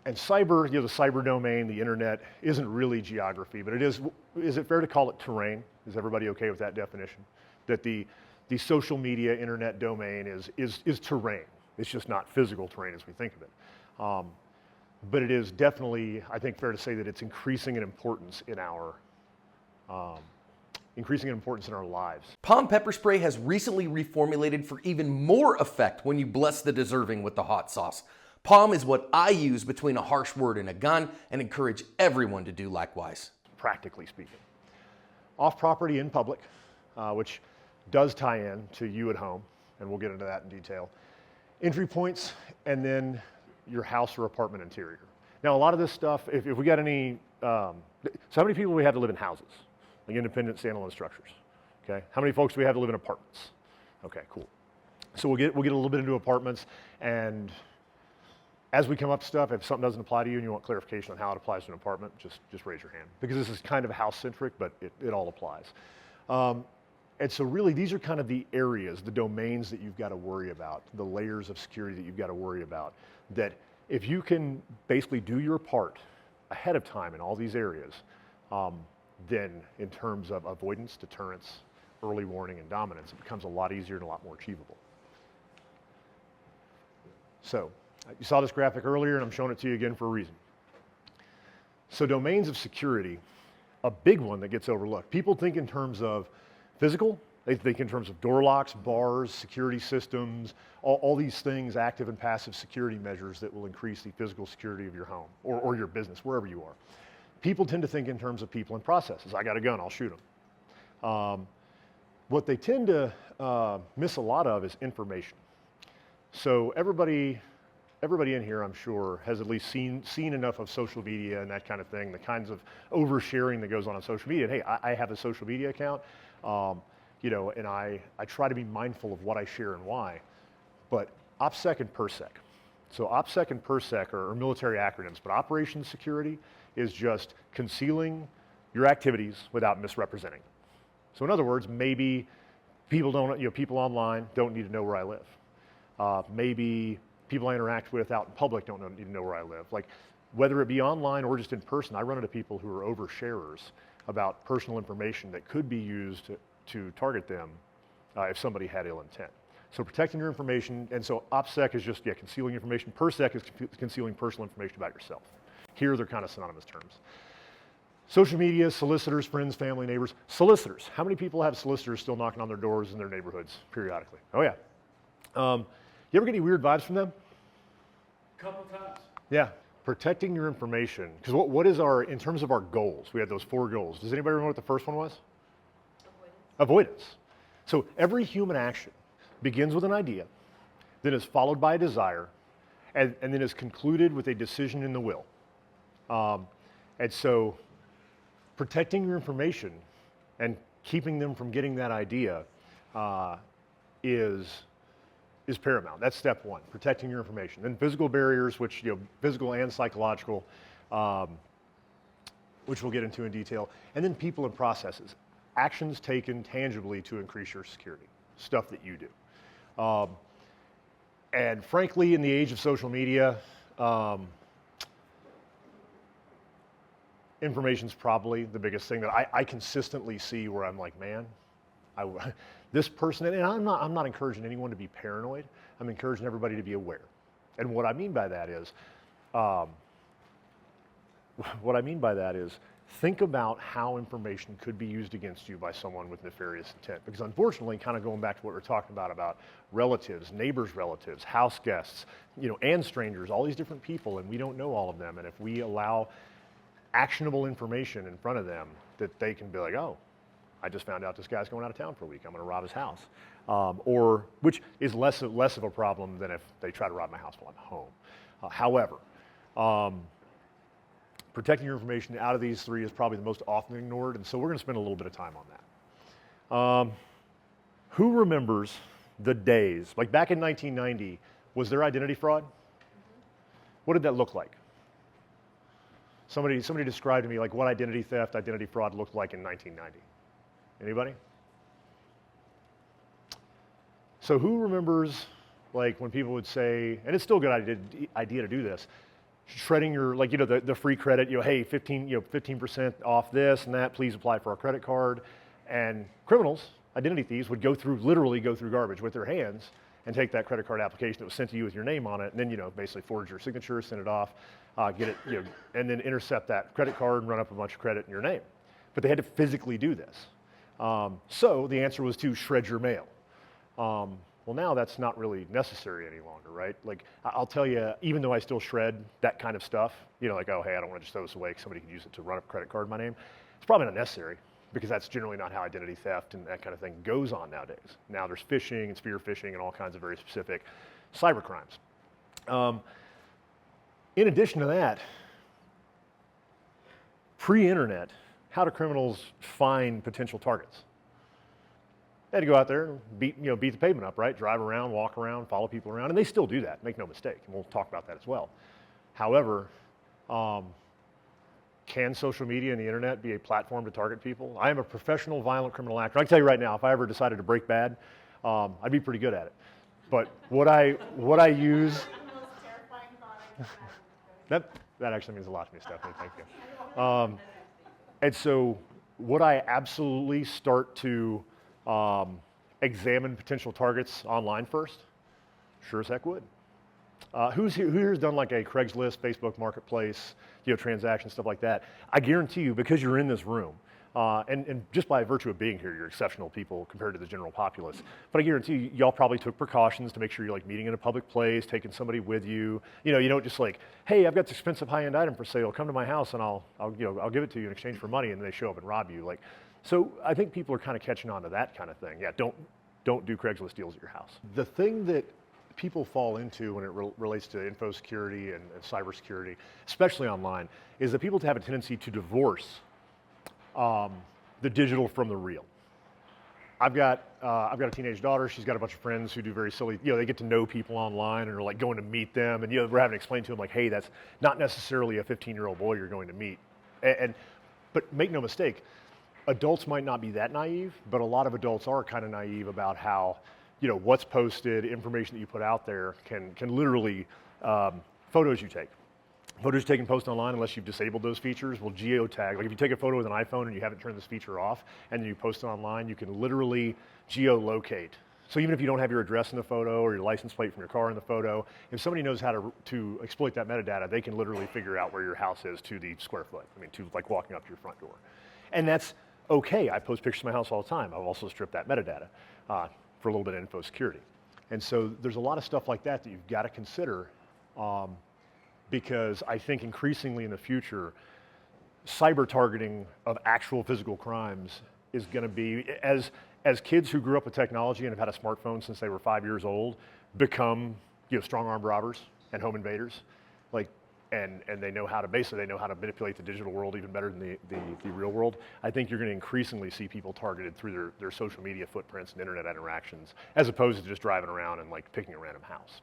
And cyber, the cyber domain, the internet, isn't really geography, but it is it fair to call it terrain? Is everybody okay with that definition? That the social media internet domain is terrain. It's just not physical terrain as we think of it. But it is definitely, I think, fair to say that it's increasing in importance in our lives. Palm pepper spray has recently reformulated for even more effect when you bless the deserving with the hot sauce. Palm is what I use between a harsh word and a gun and encourage everyone to do likewise. Practically speaking. Off property in public, which does tie in to you at home, and we'll get into that in detail. Entry points, and then your house or apartment interior. Now, a lot of this stuff, if we got any, so how many people do we have to live in houses? Like independent standalone structures, okay? How many folks do we have to live in apartments? Okay, cool. So we'll get a little bit into apartments, and as we come up to stuff, if something doesn't apply to you and you want clarification on how it applies to an apartment, just raise your hand. Because this is kind of house-centric, but it all applies. And so really, these are kind of the areas, the domains that you've got to worry about, the layers of security that you've got to worry about, that if you can basically do your part ahead of time in all these areas, then in terms of avoidance, deterrence, early warning, and dominance, it becomes a lot easier and a lot more achievable. So, you saw this graphic earlier, and I'm showing it to you again for a reason. So domains of security, a big one that gets overlooked. People think in terms of physical, they think in terms of door locks, bars, security systems, all these things, active and passive security measures that will increase the physical security of your home or your business, wherever you are. People tend to think in terms of people and processes. I got a gun, I'll shoot them. What they tend to miss a lot of is information. So everybody in here, I'm sure, has at least seen enough of social media and that kind of thing, the kinds of oversharing that goes on social media. And hey, I have a social media account, and I try to be mindful of what I share and why. But OPSEC and PERSEC. So OPSEC and PERSEC are military acronyms, but operations security is just concealing your activities without misrepresenting. So in other words, maybe people online don't need to know where I live. Maybe people I interact with out in public don't need to know where I live. Like, whether it be online or just in person, I run into people who are oversharers about personal information that could be used to target them if somebody had ill intent. So protecting your information, and so OPSEC is just concealing information. PERSEC is concealing personal information about yourself. Here they're kind of synonymous terms. Social media, solicitors, friends, family, neighbors. Solicitors. How many people have solicitors still knocking on their doors in their neighborhoods periodically? Oh yeah. You ever get any weird vibes from them? Couple times. Yeah. Protecting your information. Because what is in terms of our goals, we had those 4 goals. Does anybody remember what the first one was? Avoidance. So every human action begins with an idea, then is followed by a desire, and then is concluded with a decision in the will. And so protecting your information and keeping them from getting that idea is paramount. That's step 1, protecting your information. Then physical barriers, which, physical and psychological, which we'll get into in detail. And then people and processes, actions taken tangibly to increase your security, stuff that you do. And frankly, in the age of social media, information's probably the biggest thing that I consistently see where I'm like, man, this person, and I'm not encouraging anyone to be paranoid. I'm encouraging everybody to be aware. And what I mean by that is, think about how information could be used against you by someone with nefarious intent. Because unfortunately, kind of going back to what we're talking about relatives, neighbors' relatives, house guests, and strangers, all these different people, and we don't know all of them. And if we allow actionable information in front of them, that they can be like, oh, I just found out this guy's going out of town for a week, I'm going to rob his house. Which is less of a problem than if they try to rob my house while I'm home. However, protecting your information out of these 3 is probably the most often ignored, and so we're going to spend a little bit of time on that. Who remembers the days, like back in 1990, was there identity fraud? What did that look like? Somebody described to me like what identity theft, identity fraud looked like in 1990. Anybody? So who remembers, like, when people would say, and it's still a good idea to do this, shredding your, like, the free credit, hey, 15% off this and that, please apply for our credit card. And criminals, identity thieves, would literally go through garbage with their hands and take that credit card application that was sent to you with your name on it, and then, basically forge your signature, send it off, get it, and then intercept that credit card and run up a bunch of credit in your name. But they had to physically do this. So the answer was to shred your mail. Well, now that's not really necessary any longer, right? Like, I'll tell you, even though I still shred that kind of stuff, like, oh, hey, I don't want to just throw this away because somebody could use it to run up a credit card in my name. It's probably not necessary because that's generally not how identity theft and that kind of thing goes on nowadays. Now there's phishing and spear phishing and all kinds of very specific cyber crimes. In addition to that, pre-internet, how do criminals find potential targets? They had to go out there and beat the pavement up, right? Drive around, walk around, follow people around, and they still do that, make no mistake, and we'll talk about that as well. However, can social media and the internet be a platform to target people? I am a professional violent criminal actor. I can tell you right now, if I ever decided to break bad, I'd be pretty good at it. But what I use, that actually means a lot to me, Stephanie, thank you. And so would I absolutely start to examine potential targets online first? Sure as heck would. Who here's done like a Craigslist, Facebook Marketplace, transaction, stuff like that? I guarantee you, because you're in this room, and just by virtue of being here, you're exceptional people compared to the general populace. But I guarantee you, y'all probably took precautions to make sure you're like meeting in a public place, taking somebody with you. You don't just like, hey, I've got this expensive high-end item for sale. Come to my house and I'll give it to you in exchange for money, and then they show up and rob you. Like, so I think people are kind of catching on to that kind of thing. Yeah, don't do Craigslist deals at your house. The thing that people fall into when it relates to info security and cybersecurity, especially online, is that people have a tendency to divorce the digital from the real. I've got a teenage daughter. She's got a bunch of friends who do very silly, they get to know people online and are like going to meet them, and we're having to explain to them like, hey, that's not necessarily a 15-year-old boy you're going to meet. But make no mistake, adults might not be that naive, but a lot of adults are kind of naive about how what's posted, information that you put out there can literally, photos you take. Photos you take and post online, unless you've disabled those features, will geotag. Like if you take a photo with an iPhone and you haven't turned this feature off, and then you post it online, you can literally geolocate. So even if you don't have your address in the photo or your license plate from your car in the photo, if somebody knows how to exploit that metadata, they can literally figure out where your house is to the square foot. To like walking up to your front door. And that's okay. I post pictures of my house all the time. I've also stripped that metadata for a little bit of info security. And so there's a lot of stuff like that you've got to consider, because I think increasingly in the future, cyber targeting of actual physical crimes is going to be, as kids who grew up with technology and have had a smartphone since they were 5 years old become strong-armed robbers and home invaders, like, and they know how to manipulate the digital world even better than the real world. I think you're going to increasingly see people targeted through their social media footprints and internet interactions, as opposed to just driving around and like picking a random house.